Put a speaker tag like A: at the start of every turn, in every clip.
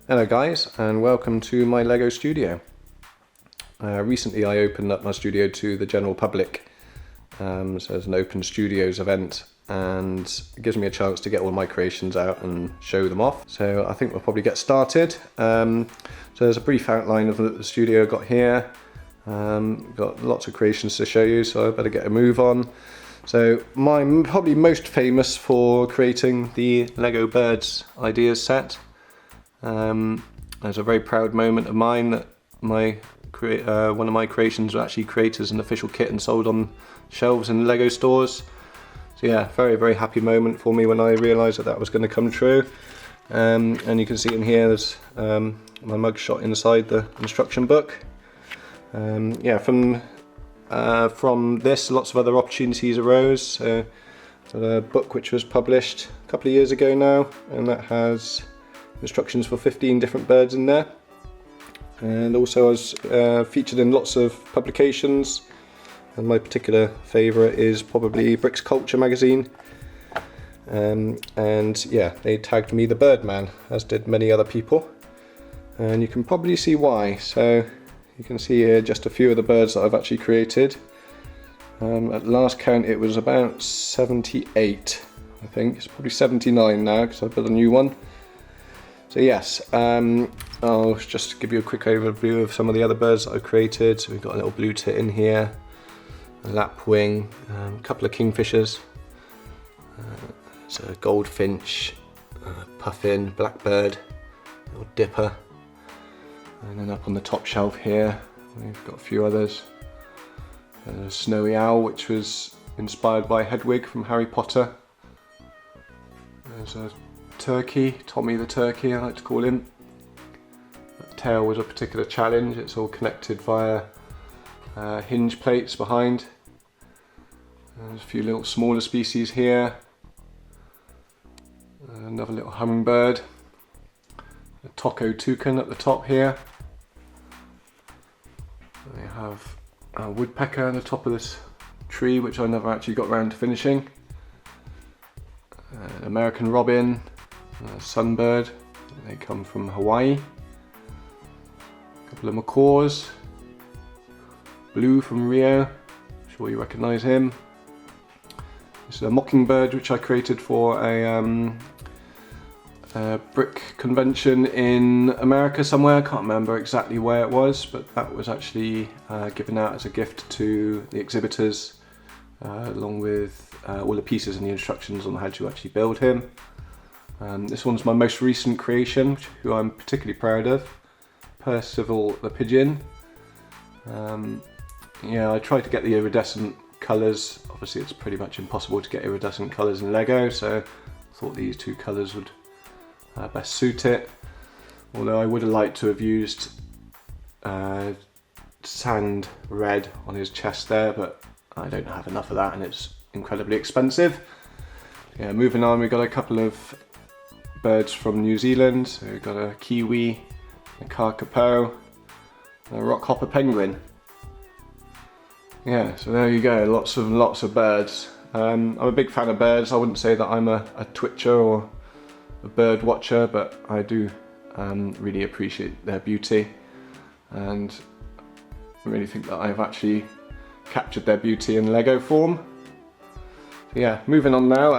A: Hello guys, and welcome to my Lego studio. Recently I opened up my studio to the general public, so there's an open studios event, and it gives me a chance to get all my creations out and show them off. So I think we'll probably get started. So there's a brief outline of the studio I've got here. Got lots of creations to show you, so I better get a move on. So I'm probably most famous for creating the Lego Birds ideas set. There's a very proud moment of mine that one of my creations was actually created as an official kit and sold on shelves in Lego stores. So yeah, very happy moment for me when I realised that that was going to come true. And you can see in here there's my mugshot inside the instruction book. Yeah, from this lots of other opportunities arose. A book which was published a couple of years ago now, and that has instructions for 15 different birds in there, and also I was featured in lots of publications, and my particular favourite is probably Bricks Culture magazine, and yeah, they tagged me the Birdman, as did many other people, and you can probably see why. So you can see here just a few of the birds that I've actually created. At last count it was about 78, I think. It's probably 79 now because I built a new one. So yes, I'll just give you a quick overview of some of the other birds that I've created. So we've got a little blue tit in here, a lapwing, a couple of kingfishers, so a goldfinch, puffin, blackbird, little dipper, and then up on the top shelf here we've got a few others. A snowy owl, which was inspired by Hedwig from Harry Potter. There's a turkey, Tommy the turkey I like to call him. That tail was a particular challenge. It's all connected via hinge plates behind. There's a few little smaller species here. Another little hummingbird. A taco toucan at the top here. We have a woodpecker on the top of this tree, which I never actually got around to finishing. An American robin. A sunbird, they come from Hawaii. A couple of macaws. Blue from Rio, I'm sure you recognise him. This is a mockingbird which I created for a brick convention in America somewhere. I can't remember exactly where it was, but that was actually given out as a gift to the exhibitors, along with all the pieces and the instructions on how to actually build him. This one's my most recent creation, who I'm particularly proud of, Percival the Pigeon. Yeah, I tried to get the iridescent colours. Obviously it's pretty much impossible to get iridescent colours in Lego, so I thought these two colours would best suit it. Although I would have liked to have used sand red on his chest there, but I don't have enough of that and it's incredibly expensive. Yeah, moving on, we've got a couple of birds from New Zealand. So we've got a kiwi, a kakapo, and a rockhopper penguin. Yeah, so there you go, lots of birds. I'm a big fan of birds. I wouldn't say that I'm a twitcher or a bird watcher, but I do really appreciate their beauty, and I really think that I've actually captured their beauty in Lego form. Yeah, moving on now.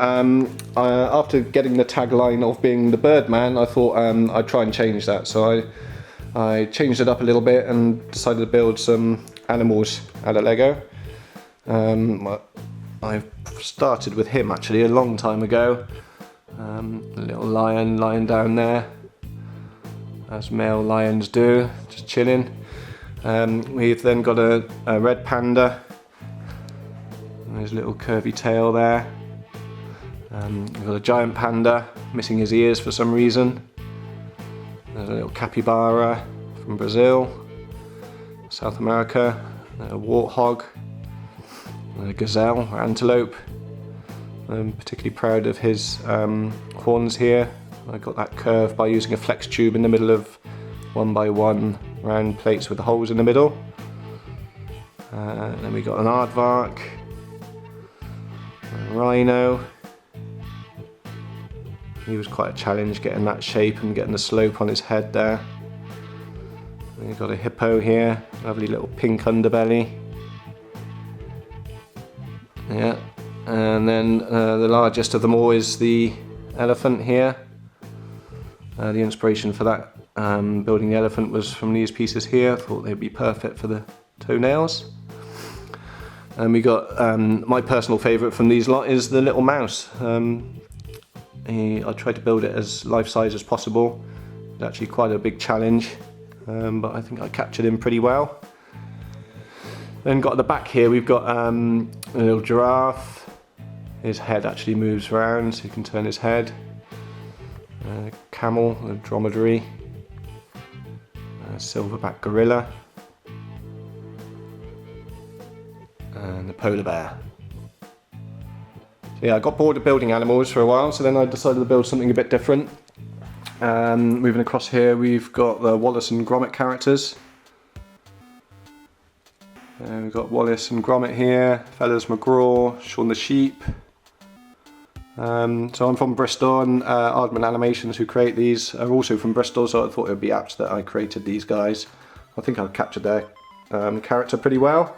A: After getting the tagline of being the Birdman, I thought I'd try and change that. So I changed it up a little bit and decided to build some animals out of Lego. I started with him actually a long time ago. A little lion lying down there, as male lions do, just chilling. We've then got a red panda. There's a little curvy tail there. We've got a giant panda, missing his ears for some reason. There's a little capybara from Brazil, South America. A warthog, a gazelle, or antelope. I'm particularly proud of his horns here. I got that curve by using a flex tube in the middle of 1x1 round plates with the holes in the middle. Then we got an aardvark, a rhino, he was quite a challenge getting that shape and getting the slope on his head there. And you've got a hippo here, lovely little pink underbelly. Yeah, and then the largest of them all is the elephant here. The inspiration for that building the elephant was from these pieces here. I thought they'd be perfect for the toenails. And we got my personal favourite from these lot is the little mouse. I tried to build it as life-size as possible. It's actually quite a big challenge, but I think I captured him pretty well. Then got at the back here, we've got a little giraffe. His head actually moves around, so you can turn his head. Camel, a dromedary. Silverback gorilla. And the polar bear. So yeah, I got bored of building animals for a while, so then I decided to build something a bit different. Moving across here, we've got the Wallace and Gromit characters. We've got Wallace and Gromit here, Fellas McGraw, Shaun the Sheep. So I'm from Bristol, and Aardman Animations, who create these, are also from Bristol, so I thought it would be apt that I created these guys. I think I've captured their character pretty well.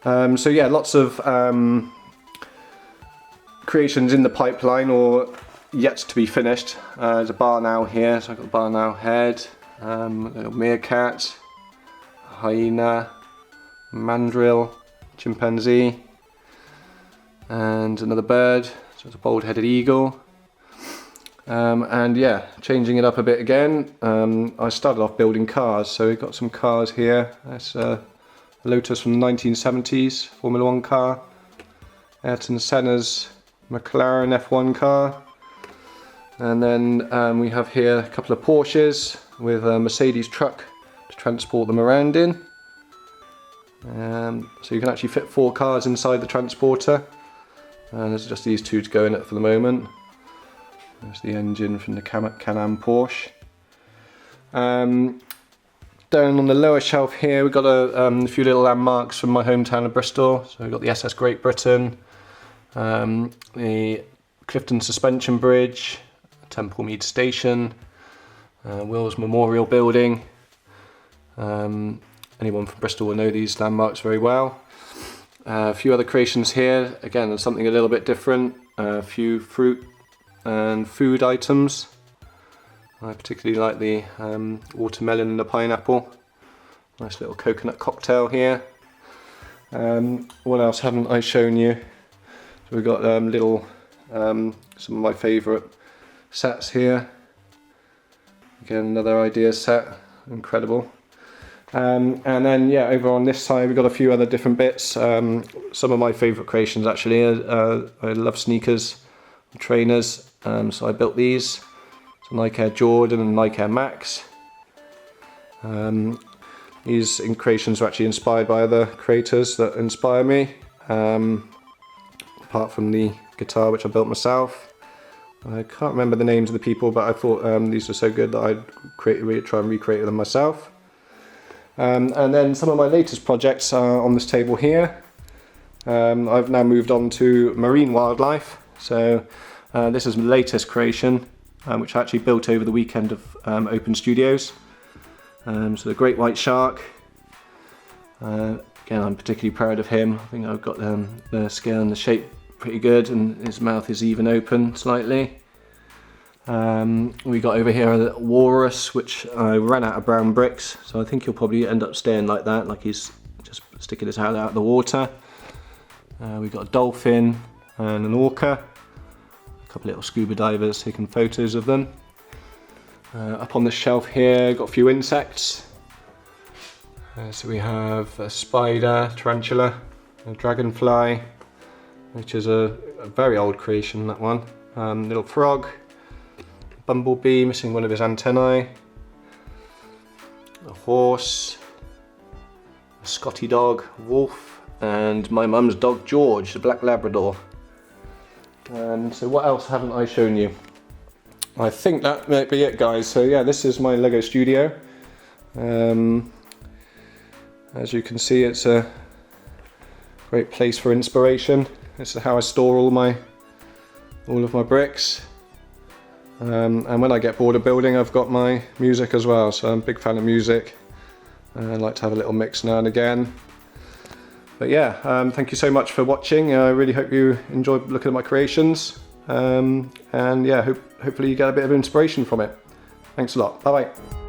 A: So yeah, lots of creations in the pipeline or yet to be finished. There's a barn owl here, so I've got a barn owl head, a little meerkat, a hyena, mandrill, chimpanzee, and another bird, so it's a bald-headed eagle. And yeah, changing it up a bit again, I started off building cars, so we've got some cars here. That's a Lotus from the 1970s, Formula 1 car, Ayrton Senna's McLaren F1 car, and then we have here a couple of Porsches with a Mercedes truck to transport them around in. So you can actually fit 4 cars inside the transporter, and there's just these 2 to go in it for the moment. There's the engine from the Can-Am Porsche. Down on the lower shelf here we've got a few little landmarks from my hometown of Bristol. So we've got the SS Great Britain, the Clifton Suspension Bridge, Temple Mead Station, Wills Memorial Building. Anyone from Bristol will know these landmarks very well. A few other creations here, again something a little bit different, a few fruit and food items. I particularly like the watermelon and the pineapple. Nice little coconut cocktail here. What else haven't I shown you? So we've got some of my favourite sets here. Again, another idea set, incredible. And then yeah, over on this side we've got a few other different bits. Some of my favourite creations actually. I love sneakers, trainers, so I built these. So Nike Air Jordan and Nike Air Max. These creations are actually inspired by other creators that inspire me. Apart from the guitar which I built myself. I can't remember the names of the people, but I thought these were so good that I'd try and recreate them myself. And then some of my latest projects are on this table here. I've now moved on to marine wildlife. So this is my latest creation, which I actually built over the weekend of Open Studios. So the great white shark. Again, I'm particularly proud of him. I think I've got the scale and the shape pretty good, and his mouth is even open slightly. We got over here a walrus, which I ran out of brown bricks, so I think he'll probably end up staying like that, like he's just sticking his head out of the water. We got a dolphin and an orca. A couple of little scuba divers taking photos of them. Up on the shelf here, got a few insects. So we have a spider, tarantula, a dragonfly, which is a very old creation, that one. Little frog, bumblebee missing one of his antennae, a horse, a Scotty dog, wolf, and my mum's dog George, the black Labrador. So what else haven't I shown you? I think that might be it, guys. So yeah, this is my Lego studio. As you can see, it's a great place for inspiration. This is how I store all of my bricks. And when I get bored of building, I've got my music as well, so I'm a big fan of music. I like to have a little mix now and again. But yeah, thank you so much for watching. I really hope you enjoyed looking at my creations. And yeah, hopefully you get a bit of inspiration from it. Thanks a lot. Bye bye.